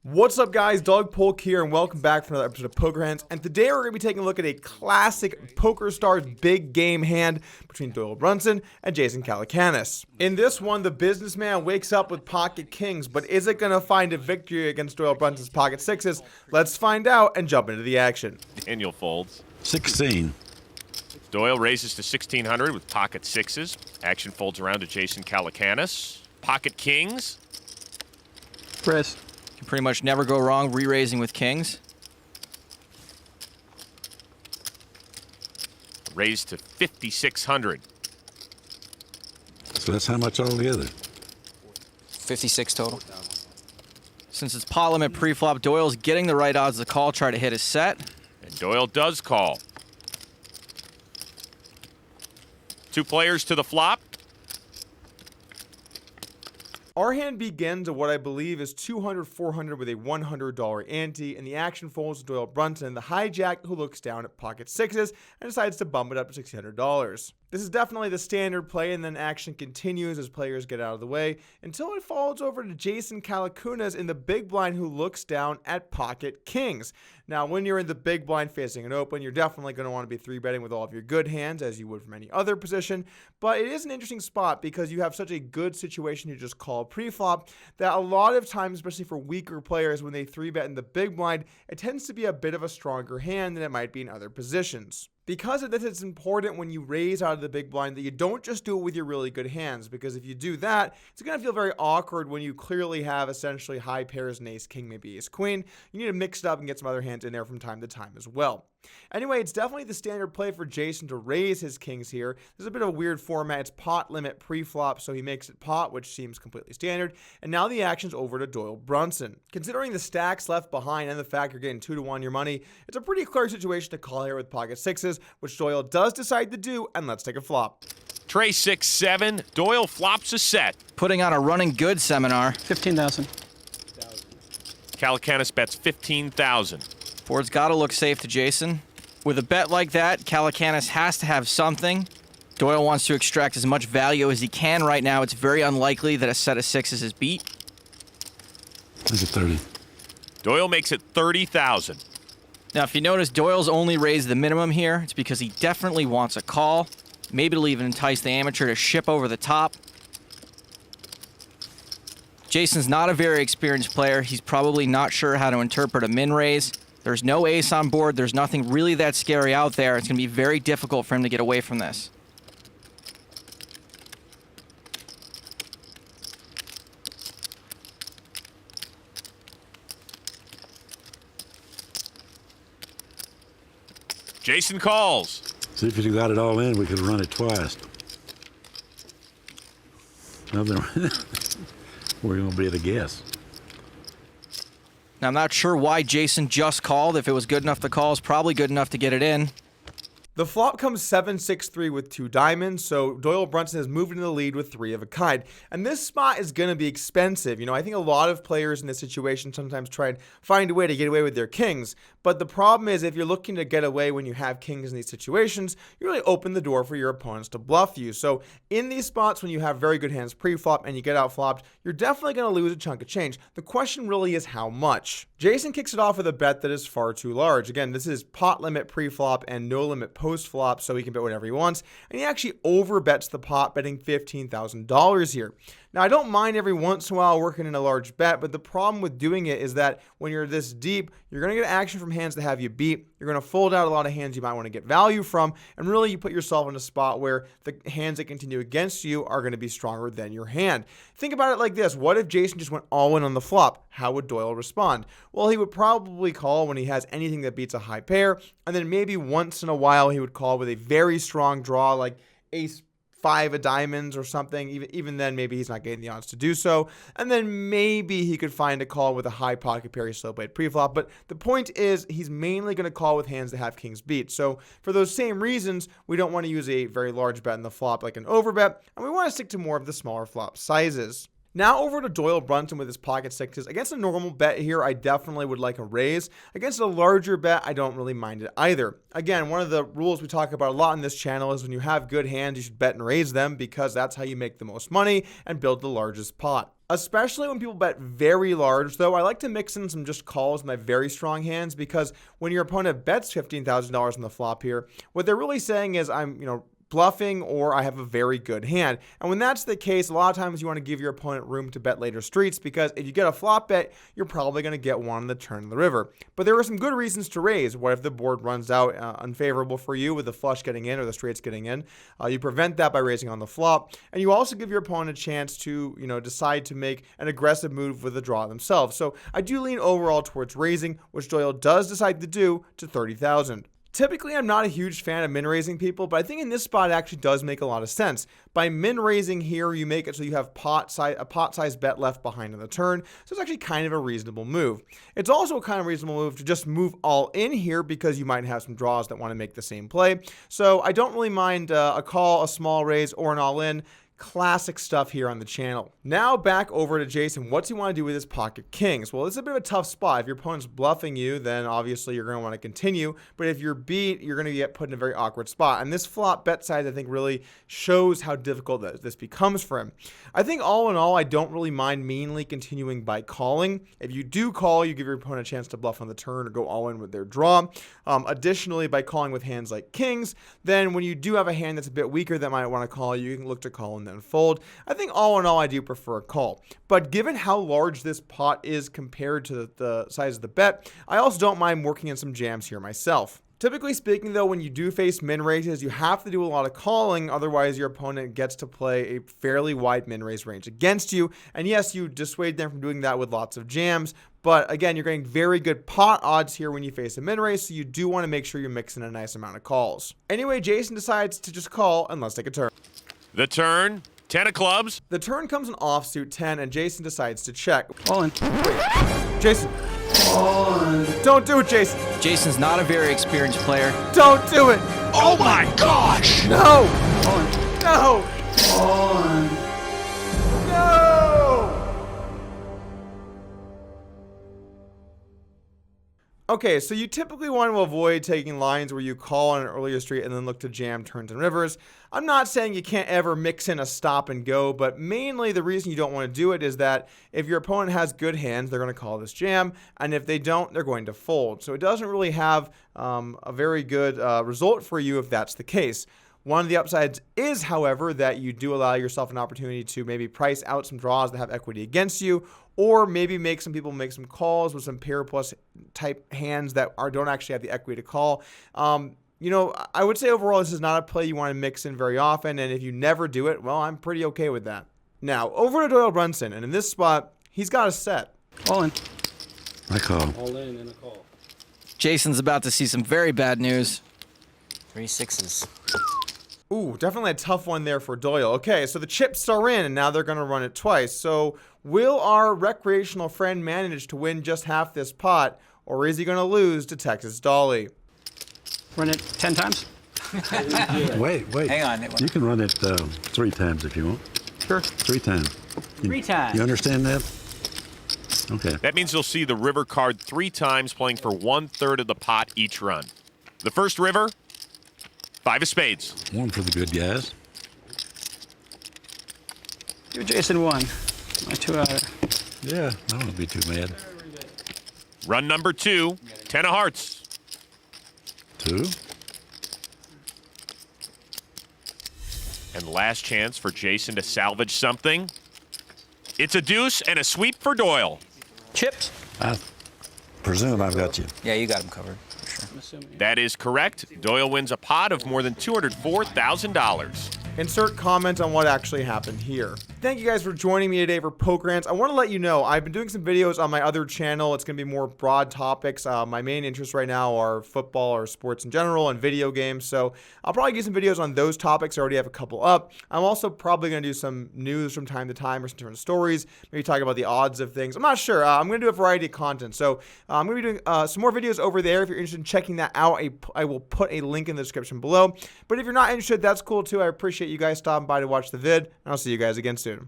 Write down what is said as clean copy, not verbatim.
What's up, guys? Doug Polk here, and welcome back for another episode of Poker Hands. And today we're going to be taking a look at a classic PokerStars big game hand between Doyle Brunson and Jason Calacanis. In this one, the businessman wakes up with pocket kings, but is it going to find a victory against Doyle Brunson's pocket sixes? Let's find out and jump into the action. Daniel folds. 16. Doyle raises to 1600 with pocket sixes. Action folds around to Jason Calacanis. Pocket kings. Press. Can pretty much never go wrong re-raising with kings. Raised to 5600. So that's how much altogether? 56 total. Since it's pot limit pre-flop, Doyle's getting the right odds to call, try to hit his set. And Doyle does call. Two players to the flop. Our hand begins at what I believe is 200-400 with a $100 ante, and the action folds to Doyle Brunson, the hijack who looks down at pocket sixes and decides to bump it up to $1,600. This is definitely the standard play, and then action continues as players get out of the way until it falls over to Jason Calacanis in the big blind who looks down at pocket kings. Now, when you're in the big blind facing an open, you're definitely going to want to be 3-betting with all of your good hands as you would from any other position, but it is an interesting spot because you have such a good situation to just call pre-flop that a lot of times, especially for weaker players, when they 3-bet in the big blind, it tends to be a bit of a stronger hand than it might be in other positions. Because of this, it's important when you raise out of the big blind that you don't just do it with your really good hands, because if you do that, it's going to feel very awkward when you clearly have essentially high pairs and ace king, maybe ace queen. You need to mix it up and get some other hands in there from time to time as well. Anyway, it's definitely the standard play for Jason to raise his kings here. There's a bit of a weird format. It's pot limit pre-flop, so he makes it pot, which seems completely standard. And now the action's over to Doyle Brunson. Considering the stacks left behind and the fact you're getting 2-to-1 your money, it's a pretty clear situation to call here with pocket sixes, which Doyle does decide to do, and let's take a flop. Tray 6-7. Doyle flops a set. Putting on a running good seminar. 15,000. Calacanis bets 15,000. Board's got to look safe to Jason. With a bet like that, Calacanis has to have something. Doyle wants to extract as much value as he can right now. It's very unlikely that a set of sixes is beat. Make it 30. Doyle makes it 30,000. Now, if you notice, Doyle's only raised the minimum here. It's because he definitely wants a call. Maybe it'll even entice the amateur to ship over the top. Jason's not a very experienced player. He's probably not sure how to interpret a min raise. There's no ace on board. There's nothing really that scary out there. It's going to be very difficult for him to get away from this. Jason calls. See, if you got it all in, we could run it twice. Nothing. We're going to be at a guess. Now, I'm not sure why Jason just called. If it was good enough to call, it's probably good enough to get it in. The flop comes 7-6-3 with 2 diamonds, so Doyle Brunson has moved into the lead with 3 of a kind. And this spot is going to be expensive. You know, I think a lot of players in this situation sometimes try and find a way to get away with their kings. But the problem is, if you're looking to get away when you have kings in these situations, you really open the door for your opponents to bluff you. So in these spots, when you have very good hands pre-flop and you get out flopped, you're definitely going to lose a chunk of change. The question really is how much. Jason kicks it off with a bet that is far too large. Again, this is pot limit pre-flop and no limit post-flop, so he can bet whatever he wants. And he actually overbets the pot, betting $15,000 here. Now, I don't mind every once in a while working in a large bet, but the problem with doing it is that when you're this deep, you're going to get action from hands that have you beat. You're going to fold out a lot of hands you might want to get value from, and really you put yourself in a spot where the hands that continue against you are going to be stronger than your hand. Think about it like this. What if Jason just went all in on the flop? How would Doyle respond? Well, he would probably call when he has anything that beats a high pair, and then maybe once in a while he would call with a very strong draw like ace 5 of diamonds or something. Even then, maybe he's not getting the odds to do so. And then maybe he could find a call with a high pocket pair, slow played pre-flop. But the point is, he's mainly going to call with hands that have kings beat. So for those same reasons, we don't want to use a very large bet in the flop like an overbet, and we want to stick to more of the smaller flop sizes. Now over to Doyle Brunson with his pocket sixes. Against a normal bet here, I definitely would like a raise. Against a larger bet, I don't really mind it either. Again, one of the rules we talk about a lot on this channel is when you have good hands, you should bet and raise them because that's how you make the most money and build the largest pot. Especially when people bet very large, though. I like to mix in some just calls with my very strong hands, because when your opponent bets $15,000 on the flop here, what they're really saying is I'm, bluffing, or I have a very good hand. And when that's the case, a lot of times you want to give your opponent room to bet later streets, because if you get a flop bet, you're probably going to get one on the turn of the river. But there are some good reasons to raise. What if the board runs out unfavorable for you with the flush getting in or the straights getting in? You prevent that by raising on the flop, and you also give your opponent a chance to, decide to make an aggressive move with the draw themselves. So I do lean overall towards raising, which Doyle does decide to do, to 30,000. Typically, I'm not a huge fan of min-raising people, but I think in this spot it actually does make a lot of sense. By min-raising here, you make it so you have a pot-sized bet left behind on the turn, so it's actually kind of a reasonable move. It's also a kind of reasonable move to just move all in here, because you might have some draws that want to make the same play. So I don't really mind a call, a small raise, or an all-in. Classic stuff here on the channel. Now back over to Jason. What's he want to do with his pocket kings? Well, it's a bit of a tough spot. If your opponent's bluffing you, then obviously you're going to want to continue. But if you're beat, you're going to get put in a very awkward spot. And this flop bet size, I think, really shows how difficult this becomes for him. I think all in all, I don't really mind meanly continuing by calling. If you do call, you give your opponent a chance to bluff on the turn or go all in with their draw. Additionally, by calling with hands like kings, then when you do have a hand that's a bit weaker that might want to call, you can look to call and then fold. I think all in all, I do prefer a call. But given how large this pot is compared to the size of the bet, I also don't mind working in some jams here myself. Typically speaking, though, when you do face min raises, you have to do a lot of calling, otherwise your opponent gets to play a fairly wide min raise range against you. And yes, you dissuade them from doing that with lots of jams, but again, you're getting very good pot odds here when you face a min raise, so you do want to make sure you're mixing a nice amount of calls. Anyway, Jason decides to just call, and let's take a turn. The turn, 10 of clubs. The turn comes an offsuit 10, and Jason decides to check. All in. Jason. Don't do it, Jason. Jason's not a very experienced player. Don't do it. Oh my gosh! No. All in. No. All in. No. Okay, so you typically want to avoid taking lines where you call on an earlier street and then look to jam turns and rivers. I'm not saying you can't ever mix in a stop and go, but mainly the reason you don't want to do it is that if your opponent has good hands, they're going to call this jam, and if they don't, they're going to fold. So it doesn't really have a very good result for you if that's the case. One of the upsides is, however, that you do allow yourself an opportunity to maybe price out some draws that have equity against you, or maybe make some people make some calls with some pair plus type hands that don't actually have the equity to call. I would say overall this is not a play you want to mix in very often, and if you never do it, well, I'm pretty okay with that. Now, over to Doyle Brunson, and in this spot, he's got a set. All in. I call. All in and a call. Jason's about to see some very bad news. 3 6s. Ooh, definitely a tough one there for Doyle. Okay, so the chips are in, and now they're going to run it twice. So will our recreational friend manage to win just half this pot, or is he going to lose to Texas Dolly? Run it 10 times? Wait. Hang on. You can run it 3 times if you want. Sure. 3 times. 3 times. You understand that? Okay. That means you'll see the river card 3 times, playing for 1/3 of the pot each run. The first river, 5 of spades. 1 for the good guys. Give Jason 1. My 2 outer. Yeah, I won't be too mad. Run number 2, 10 of hearts. 2. And last chance for Jason to salvage something. It's a deuce and a sweep for Doyle. Chips? I presume I've got you. Yeah, you got him covered. For sure. I'm assuming. That is correct. Doyle wins a pot of more than $204,000. Insert comment on what actually happened here. Thank you guys for joining me today for Poker Rants. I want to let you know I've been doing some videos on my other channel. It's going to be more broad topics. My main interests right now are football or sports in general and video games. So I'll probably do some videos on those topics. I already have a couple up. I'm also probably going to do some news from time to time or some different stories. Maybe talk about the odds of things. I'm not sure. I'm going to do a variety of content. So I'm going to be doing some more videos over there. If you're interested in checking that out, I will put a link in the description below. But if you're not interested, that's cool too. I appreciate you guys stopping by to watch the vid, and I'll see you guys again soon.